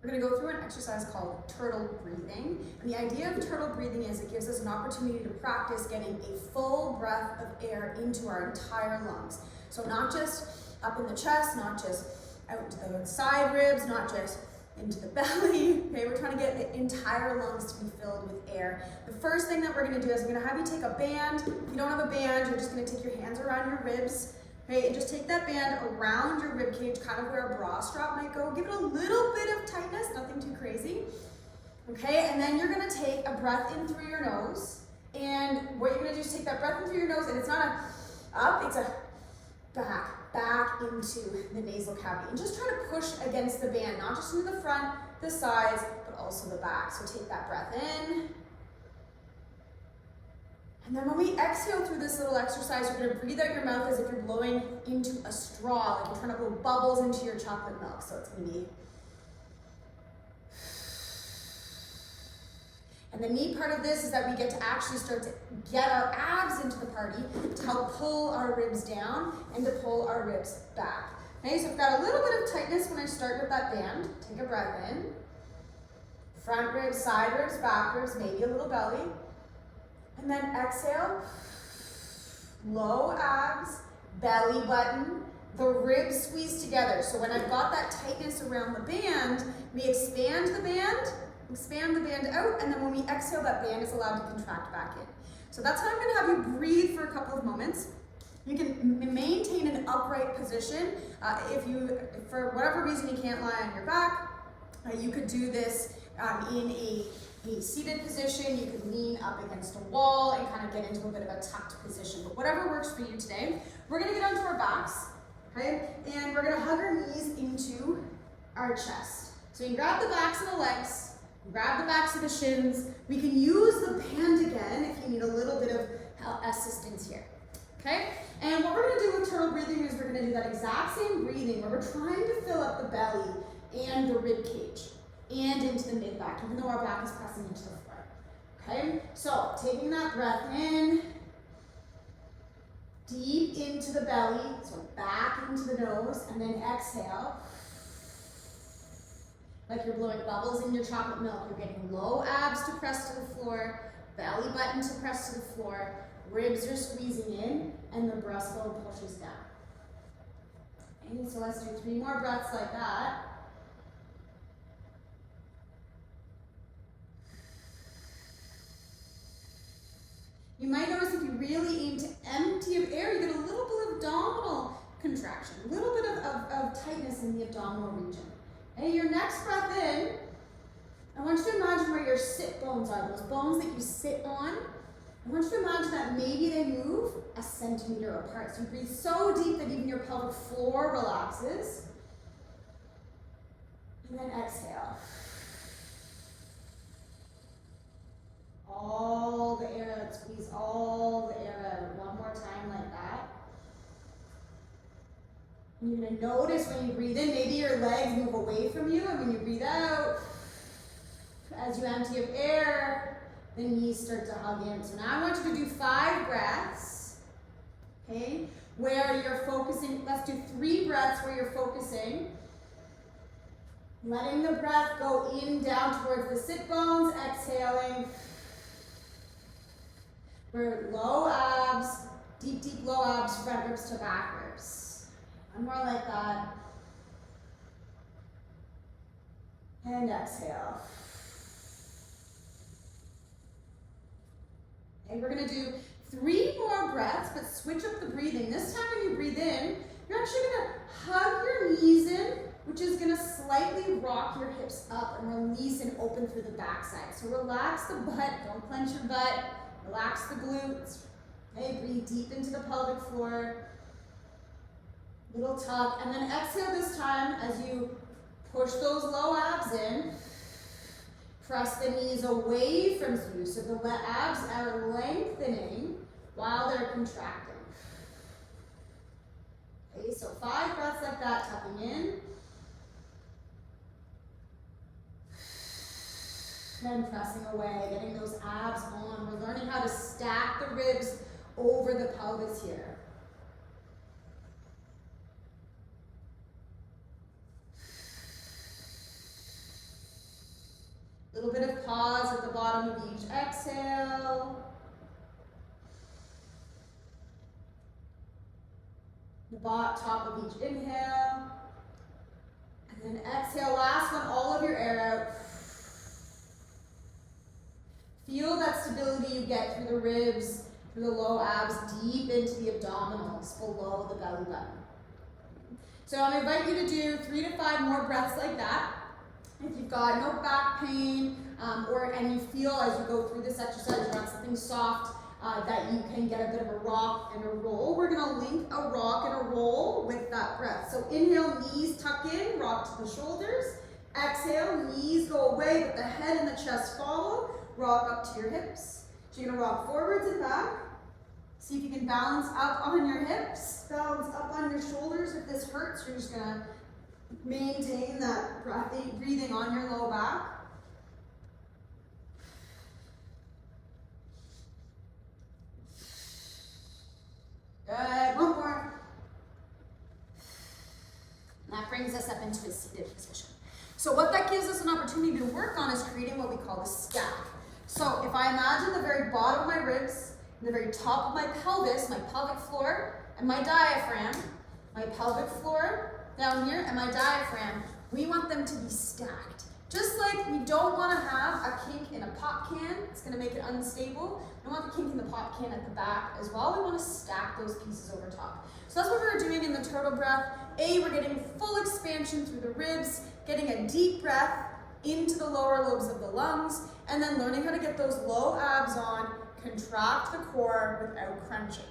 We're going to go through an exercise called turtle breathing. And the idea of turtle breathing is it gives us an opportunity to practice getting a full breath of air into our entire lungs. So not just up in the chest, not just out to the side ribs, not just into the belly. Okay, we're trying to get the entire lungs to be filled with air. The first thing that we're going to do is I'm going to have you take a band. If you don't have a band, you're just going to take your hands around your ribs. Okay, and just take that band around your rib cage, kind of where a bra strap might go. Give it a little bit of tightness, nothing too crazy. Okay, and then you're gonna take a breath in through your nose. And what you're gonna do is take that breath in through your nose, and it's not a up, it's a back into the nasal cavity. And just try to push against the band, not just into the front, the sides, but also the back. So take that breath in. And then when we exhale through this little exercise, you're going to breathe out your mouth as if you're blowing into a straw, like you're trying to blow bubbles into your chocolate milk. So it's going to be. And the neat part of this is that we get to actually start to get our abs into the party to help pull our ribs down and to pull our ribs back. Okay, so I've got a little bit of tightness when I start with that band. Take a breath in. Front ribs, side ribs, back ribs, maybe a little belly. And then exhale, low abs, belly button, the ribs squeeze together. So when I've got that tightness around the band, we expand the band out, and then when we exhale, that band is allowed to contract back in. So that's how I'm gonna have you breathe for a couple of moments. You can maintain an upright position. If for whatever reason you can't lie on your back, you could do this in a seated position. You could lean up against a wall and kind of get into a bit of a tucked position. But whatever works for you today, we're going to get onto our backs, okay? And we're going to hug our knees into our chest. So you can grab the backs of the legs, grab the backs of the shins. We can use the band again if you need a little bit of assistance here, okay? And what we're going to do with turtle breathing is we're going to do that exact same breathing where we're trying to fill up the belly and the rib cage and into the mid-back, even though our back is pressing into the front. Okay, so taking that breath in, deep into the belly, so back into the nose, and then exhale. Like you're blowing bubbles in your chocolate milk. You're getting low abs to press to the floor, belly button to press to the floor, ribs are squeezing in, and the breastbone pushes down. Okay, so let's do 3 more breaths like that. You might notice if you really aim to empty of air, you get a little bit of abdominal contraction, a little bit of tightness in the abdominal region. Okay, your next breath in, I want you to imagine where your sit bones are, those bones that you sit on. I want you to imagine that maybe they move a centimeter apart. So you breathe so deep that even your pelvic floor relaxes. And then exhale. All the air out, squeeze all the air out. One more time like that. And you're gonna notice when you breathe in, maybe your legs move away from you, and when you breathe out, as you empty of air, the knees start to hug in. So now I want you to do 5 breaths, okay, where you're focusing. Let's do 3 breaths where you're focusing. Letting the breath go in, down towards the sit bones, exhaling. We're low abs, deep, deep low abs, front ribs to back ribs. One more like that. And exhale. Okay, we're gonna do 3 more breaths, but switch up the breathing. This time when you breathe in, you're actually gonna hug your knees in, which is gonna slightly rock your hips up and release and open through the backside. So relax the butt, don't clench your butt. Relax the glutes. Okay, breathe deep into the pelvic floor. Little tuck, and then exhale this time as you push those low abs in. Press the knees away from you so the abs are lengthening while they're contracting. Okay, so 5 breaths like that, tucking in. Then pressing away, getting those abs on. We're learning how to stack the ribs over the pelvis here. Little bit of pause at the bottom of each exhale. The top of each inhale. And then exhale, last one, all of your air out. Feel that stability you get through the ribs, through the low abs, deep into the abdominals, below the belly button. So I'm going to invite you to do 3 to 5 more breaths like that. If you've got no back pain, and you feel as you go through this exercise, you want something soft, that you can get a bit of a rock and a roll. We're going to link a rock and a roll with that breath. So inhale, knees tuck in, rock to the shoulders. Exhale, knees go away, but the head and the chest follow. Rock up to your hips. So you're going to rock forwards and back. See if you can balance up on your hips, balance up on your shoulders. If this hurts, you're just going to maintain that breathing on your low back. Good, one more. And that brings us up into a seated position. So what that gives us an opportunity to work on is creating what we call the stack. So if I imagine the very bottom of my ribs, the very top of my pelvis, my pelvic floor, and my diaphragm, my pelvic floor down here, and my diaphragm, we want them to be stacked. Just like we don't want to have a kink in a pop can, it's going to make it unstable. We don't want the kink in the pop can at the back as well. We want to stack those pieces over top. So that's what we're doing in the turtle breath. We're getting full expansion through the ribs, getting a deep breath into the lower lobes of the lungs, and then learning how to get those low abs on, contract the core without crunching.